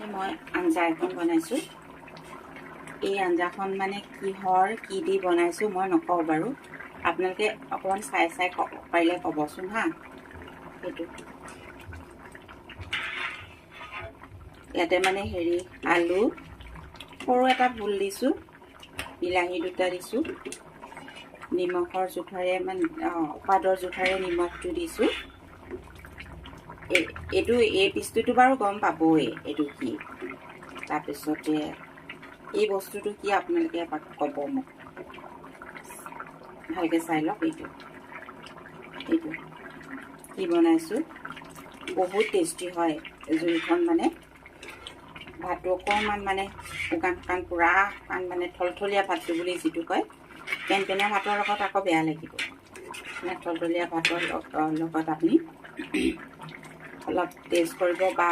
মই আঞ্জা এখন বনাইছোঁ। এই আঞ্জাখন মানে কিহৰ কি দি বনাইছোঁ মই নকওঁ বাৰু, আপোনালোকে অকণমান চাই পাৰিলে ক'বচোন হা। সেইটো ইয়াতে মানে আলু সৰু এটা ভোল দিছোঁ, বিলাহী দুটা দিছোঁ, নিমখৰ জোখাৰে মানে সোৱাদৰ জোখাৰে নিমখটো দিছোঁ। এই পিচটোতো বাৰু গম পাবই এইটো কি। তাৰপিছতে এই বস্তুটো কি আপোনালোকে এপাক ক'ব মোক, ভালকৈ চাই লওক। এইটো কি বনাইছোঁ, বহুত টেষ্টি হয়। জোলখন মানে ভাতটো অকণমান মানে শুকান পুৰা শুকান মানে থলথলীয়া ভাতটো বুলি যিটো কয়, পেনপেনীয়া ভাতৰ লগত আকৌ বেয়া লাগিব। মানে থলথলীয়া ভাতৰ লগত আপুনি অলপ টেষ্ট কৰিব বা